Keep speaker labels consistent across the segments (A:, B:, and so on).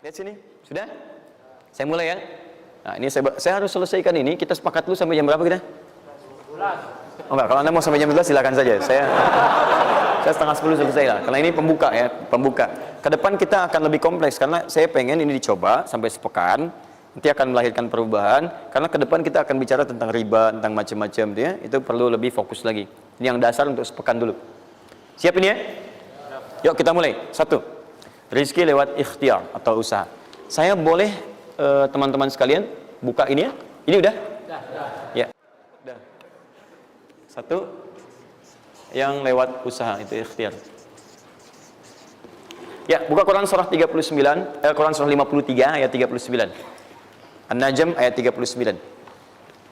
A: Lihat sini, sudah? Saya mulai ya. Nah, ini saya harus selesaikan ini. Kita sepakat dulu sampai jam berapa kita? 11. Oh enggak, kalau Anda mau sampai jam 11 silakan saja. Saya setengah 10 selesai lah. Karena ini pembuka ya, pembuka. Ke depan kita akan lebih kompleks karena saya pengen ini dicoba sampai sepekan. Nanti akan melahirkan perubahan. Karena ke depan kita akan bicara tentang riba, tentang macam-macam ya. Itu perlu lebih fokus lagi. Ini yang dasar untuk sepekan dulu. Siap ini ya? Yuk kita mulai. 1. Rizki lewat ikhtiar atau usaha. Saya boleh teman-teman sekalian buka ini ya? Ini udah? Ya. Udah. 1 yang lewat usaha itu ikhtiar. Ya, buka Quran surah 39, Quran surah 53 ayat 39. An-Najm ayat 39.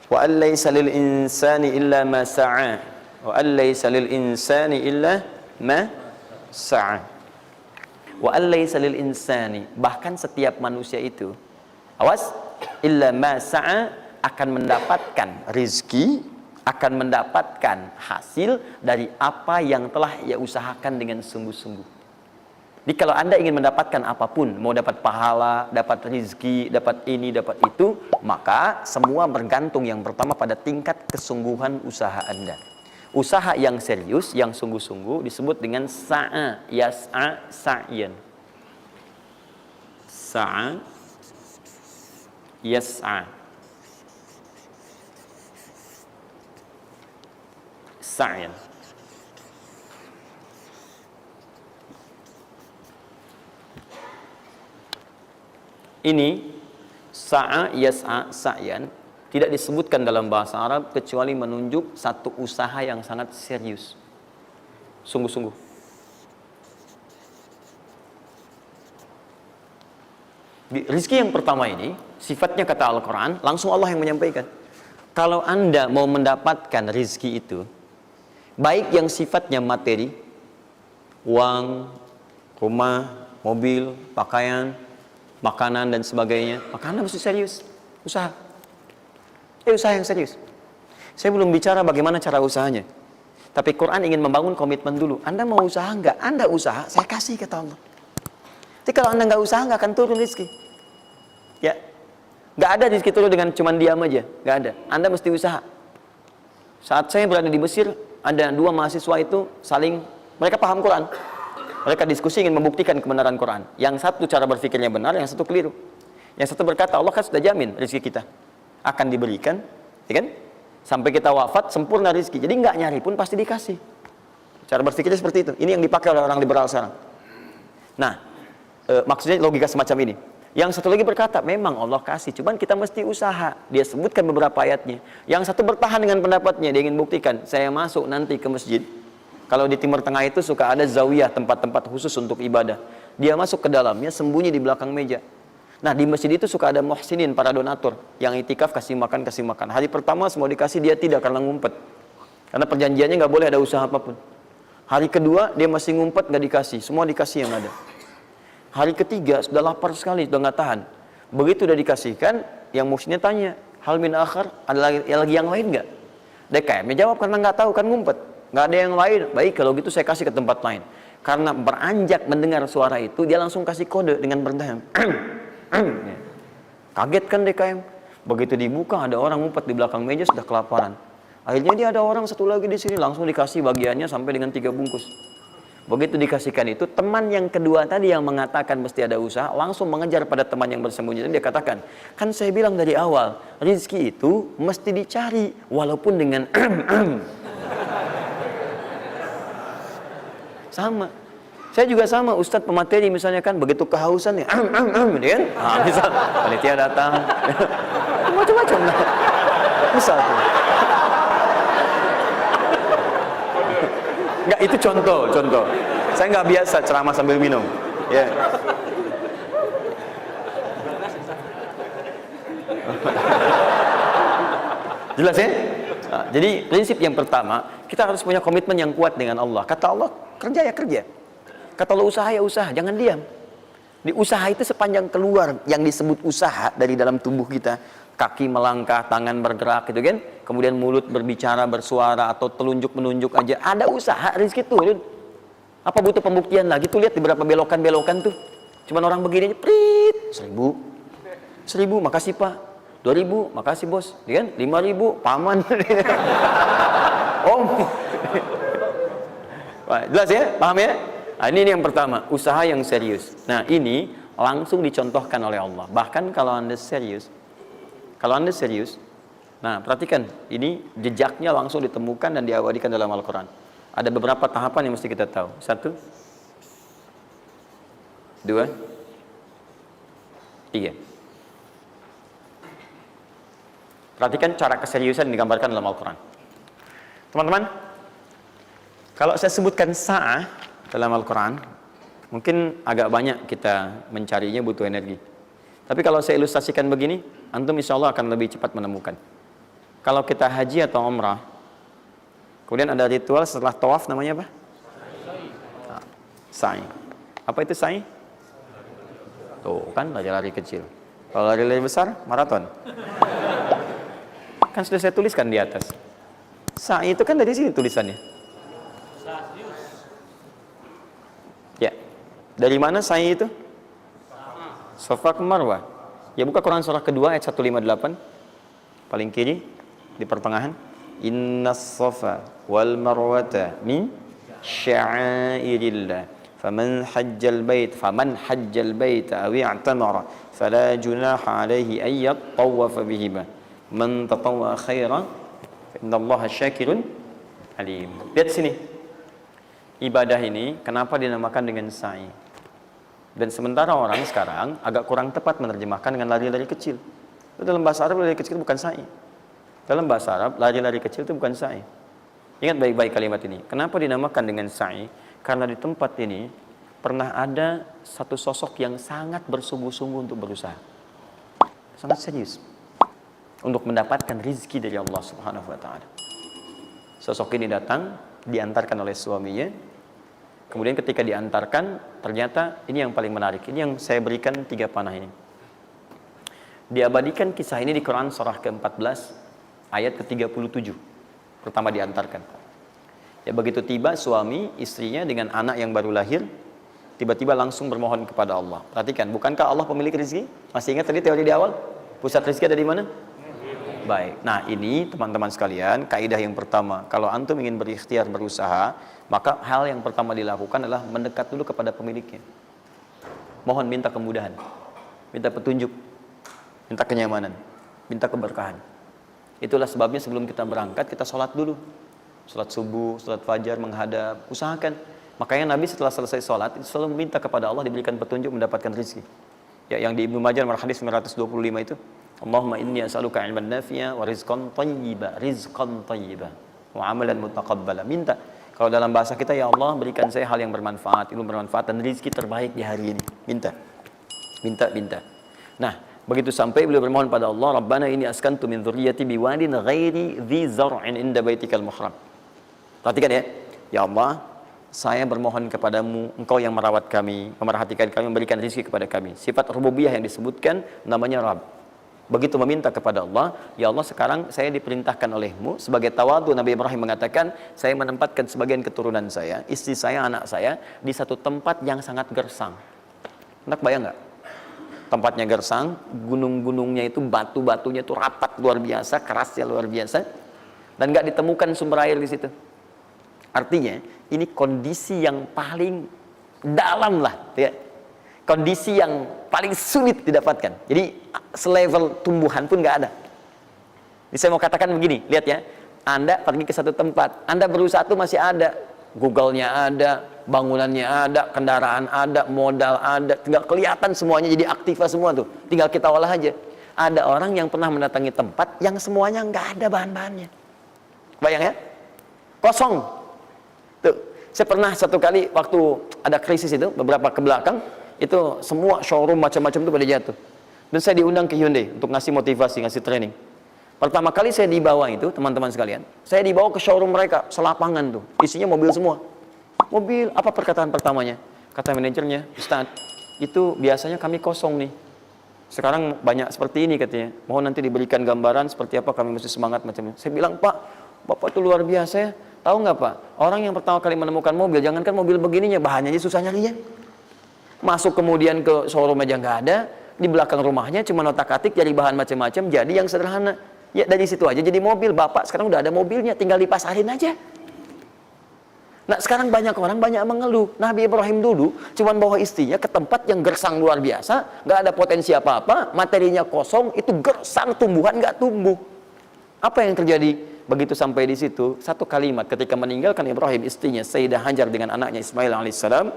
A: Wa allaysa lil insani illa ma sa'a. Wa allaysa lil insani illa ma sa'a. Wa allaysa lil insani, bahkan setiap manusia itu, awas, illa ma sa'a, akan mendapatkan rizki, akan mendapatkan hasil dari apa yang telah ia usahakan dengan sungguh-sungguh. Jadi kalau Anda ingin mendapatkan apapun, mau dapat pahala, dapat rizki, dapat ini, dapat itu, maka semua bergantung yang pertama pada tingkat kesungguhan usaha Anda. Usaha yang serius, yang sungguh-sungguh disebut dengan sa'a, yas'a, sa'yan. Sa'a, yas'a, sa'yan. Ini sa'a, yas'a, sa'yan tidak disebutkan dalam bahasa Arab kecuali menunjuk satu usaha yang sangat serius, sungguh-sungguh. Rizki yang pertama ini sifatnya kata Al-Quran, langsung Allah yang menyampaikan. Kalau Anda mau mendapatkan rizki itu, baik yang sifatnya materi, uang, rumah, mobil, pakaian, makanan dan sebagainya, maka Anda mesti serius usaha. Usaha yang serius. Saya belum bicara bagaimana cara usahanya, tapi Quran ingin membangun komitmen dulu. Anda mau usaha enggak? Anda usaha, saya kasih kata Allah. Tapi kalau Anda enggak usaha, enggak akan turun rezeki. Ya, enggak ada rezeki turun dengan cuman diam aja, enggak ada. Anda mesti usaha. Saat saya berada di Mesir, ada 2 mahasiswa itu saling, mereka paham Quran. Mereka diskusi ingin membuktikan kebenaran Quran. Yang satu cara berpikirnya benar, yang satu keliru. Yang satu berkata, Allah kan sudah jamin rezeki kita akan diberikan, ya kan? Sampai kita wafat sempurna rezeki. Jadi nggak nyari pun pasti dikasih. Cara berpikirnya seperti itu. Ini yang dipakai oleh orang liberal sekarang. Nah, maksudnya logika semacam ini. Yang satu lagi berkata, memang Allah kasih, cuman kita mesti usaha. Dia sebutkan beberapa ayatnya. Yang satu bertahan dengan pendapatnya, dia ingin buktikan, saya masuk nanti ke masjid. Kalau di Timur Tengah itu suka ada zawiyah, tempat-tempat khusus untuk ibadah. Dia masuk ke dalamnya, sembunyi di belakang meja. Nah, di masjid itu suka ada muhsinin, para donatur, yang itikaf kasih makan, kasih makan. Hari pertama semua dikasih, dia tidak, karena ngumpet. Karena perjanjiannya nggak boleh ada usaha apapun. Hari kedua, dia masih ngumpet, nggak dikasih. Semua dikasih yang ada. Hari ketiga, sudah lapar sekali, sudah nggak tahan. Begitu udah dikasihkan, yang muhsinnya tanya, hal min akhar, ada lagi yang lain nggak? DKM-nya jawab, karena nggak tahu, kan ngumpet. Nggak ada yang lain. Baik, kalau gitu saya kasih ke tempat lain. Karena beranjak mendengar suara itu, dia langsung kasih kode dengan berdahan. Kaget kan DKM. Begitu dibuka, ada orang ngumpet di belakang meja, sudah kelaparan. Akhirnya dia ada orang satu lagi di sini, langsung dikasih bagiannya sampai dengan 3 bungkus. Begitu dikasihkan itu, teman yang kedua tadi yang mengatakan mesti ada usaha, langsung mengejar pada teman yang bersembunyi. Dan dia katakan, kan saya bilang dari awal, rezeki itu mesti dicari, walaupun dengan sama. Saya juga sama, Ustadz pemateri misalnya kan, begitu kehausan ya, kan? Nah, misal, panitia datang, macam-macam lah. Misal. Enggak, itu contoh. Saya nggak biasa ceramah sambil minum. Ya. Jelas ya? Nah, jadi prinsip yang pertama, kita harus punya komitmen yang kuat dengan Allah. Kata Allah, kerja ya kerja. Kata Allah, usaha ya usaha, jangan diam. Di usaha itu sepanjang keluar yang disebut usaha dari dalam tubuh kita, kaki melangkah, tangan bergerak gitu kan, kemudian mulut berbicara, bersuara, atau telunjuk menunjuk aja, ada usaha, rezeki turun. Apa butuh pembuktian lagi? Tuh lihat di beberapa belokan-belokan tuh, cuman orang begini aja, prit, 1.000. 1.000, makasih Pak. 2.000, makasih bos. Ya kan? 5.000, paman. Om. Wah, jelas ya? Paham ya? Nah, ini yang pertama, usaha yang serius. Nah, ini langsung dicontohkan oleh Allah. Bahkan kalau Anda serius, nah perhatikan, ini jejaknya langsung ditemukan dan diabadikan dalam Al-Quran. Ada beberapa tahapan yang mesti kita tahu. 1, 2, 3. Perhatikan cara keseriusan yang digambarkan dalam Al-Quran. Teman-teman, kalau saya sebutkan sa'ah dalam Al-Quran, mungkin agak banyak kita mencarinya, butuh energi. Tapi kalau saya ilustrasikan begini, antum insya Allah akan lebih cepat menemukan. Kalau kita haji atau umrah, kemudian ada ritual setelah tawaf, namanya apa? Sa'i. Apa itu sa'i? Tuh kan, lari-lari kecil. Kalau lari-lari besar, maraton. Kan sudah saya tuliskan di atas. Sa'i itu kan dari sini tulisannya. Ya, dari mana sa'i itu? Safa ke Marwah. Ya, buka Quran surah kedua ayat 158. Paling kiri di pertengahan. Innas safa wal marwata min sya'airillah. Faman hajjal bait aw i'tamara fala junaha alaihi ay yattawafa bihima. Man tatawwa khairan fa innallaha syakirun alim. Lihat sini. Ibadah ini kenapa dinamakan dengan sa'i? Dan sementara orang sekarang agak kurang tepat menerjemahkan dengan lari-lari kecil. Dalam bahasa Arab lari kecil bukan sa'i. Dalam bahasa Arab lari-lari kecil itu bukan sa'i. Ingat baik-baik kalimat ini. Kenapa dinamakan dengan sa'i? Karena di tempat ini pernah ada satu sosok yang sangat bersungguh-sungguh untuk berusaha. Sangat serius. Untuk mendapatkan rizki dari Allah Subhanahu wa ta'ala. Sosok ini datang, diantarkan oleh suaminya. Kemudian ketika diantarkan, ternyata ini yang paling menarik. Ini yang saya berikan 3 panah ini. Diabadikan kisah ini di Quran surah ke-14 ayat ke-37. Pertama diantarkan. Ya, begitu tiba suami, istrinya dengan anak yang baru lahir, tiba-tiba langsung bermohon kepada Allah. Perhatikan, bukankah Allah pemilik rezeki? Masih ingat tadi teori di awal? Pusat rezeki ada di mana? Baik. Nah, ini teman-teman sekalian, kaidah yang pertama, kalau antum ingin berikhtiar berusaha, maka hal yang pertama dilakukan adalah mendekat dulu kepada pemiliknya. Mohon minta kemudahan, minta petunjuk, minta kenyamanan, minta keberkahan. Itulah sebabnya sebelum kita berangkat, kita sholat dulu. Sholat subuh, sholat fajar, menghadap, usahakan. Makanya Nabi setelah selesai sholat, itu selalu meminta kepada Allah diberikan petunjuk mendapatkan rezeki. Ya, yang di Ibnu Majah nomor hadis 925 itu, Allahumma inni as'aluka ilman nafi'a wa rizqan thayyiba wa amalan mutaqabbala. Minta. Kalau dalam bahasa kita, ya Allah berikan saya hal yang bermanfaat, ilmu bermanfaat dan rezeki terbaik di hari ini. Minta. Nah, begitu sampai beliau bermohon pada Allah, Rabbana inni askantu min dzurriyyati biwadin ghairi dzi zar'in inda baitikal muhram. Perhatikan ya. Ya Allah, saya bermohon kepadamu, Engkau yang merawat kami, memerhatikan kami, memberikan rezeki kepada kami. Sifat rububiyah yang disebutkan namanya Rabb. Begitu meminta kepada Allah, ya Allah sekarang saya diperintahkan olehmu sebagai tawadhu. Nabi Ibrahim mengatakan, saya menempatkan sebagian keturunan saya, istri saya, anak saya di satu tempat yang sangat gersang. Hendak bayang nggak? Tempatnya gersang, gunung-gunungnya itu, batu-batunya itu rapat luar biasa, kerasnya luar biasa, dan nggak ditemukan sumber air di situ. Artinya, ini kondisi yang paling dalam lah, ya. Kondisi yang paling sulit didapatkan. Jadi selevel tumbuhan pun nggak ada. Jadi saya mau katakan begini, lihat ya. Anda pergi ke satu tempat, Anda berusaha tuh masih ada, Google-nya ada, bangunannya ada, kendaraan ada, modal ada, tinggal kelihatan semuanya jadi aktiva semua tuh. Tinggal kita olah aja. Ada orang yang pernah mendatangi tempat yang semuanya nggak ada bahan-bahannya. Bayang ya? Kosong. Tuh, saya pernah satu kali waktu ada krisis itu beberapa ke belakang. Itu semua showroom macam-macam itu pada jatuh. Dan saya diundang ke Hyundai untuk ngasih motivasi, ngasih training. Pertama kali saya dibawa itu, teman-teman sekalian, saya dibawa ke showroom mereka, selapangan tuh, isinya mobil semua. Mobil, apa perkataan pertamanya? Kata manajernya, Ustaz, itu biasanya kami kosong nih. Sekarang banyak seperti ini katanya. Mohon nanti diberikan gambaran seperti apa kami mesti semangat macamnya. Saya bilang, Pak, Bapak itu luar biasa ya. Tahu nggak Pak, orang yang pertama kali menemukan mobil, jangankan mobil begininya, bahannya aja susah nyarinya. Masuk kemudian ke showroom aja nggak ada, di belakang rumahnya cuma otak-atik cari bahan macam-macam, jadi yang sederhana. Ya dari situ aja jadi mobil. Bapak sekarang udah ada mobilnya, tinggal dipasarin aja. Nah sekarang banyak orang banyak mengeluh. Nabi Ibrahim dulu cuma bawa istrinya ke tempat yang gersang luar biasa, nggak ada potensi apa-apa, materinya kosong, itu gersang, tumbuhan nggak tumbuh. Apa yang terjadi begitu sampai di situ? Satu kalimat ketika meninggalkan Ibrahim istrinya Sayyidah Hajar dengan anaknya Ismail alaihissalam,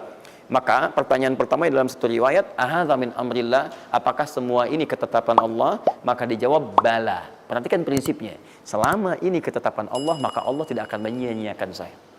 A: maka pertanyaan pertama dalam satu riwayat, ahadza min amrillah, apakah semua ini ketetapan Allah? Maka dijawab bala. Perhatikan prinsipnya, selama ini ketetapan Allah, maka Allah tidak akan menyia-nyiakan saya.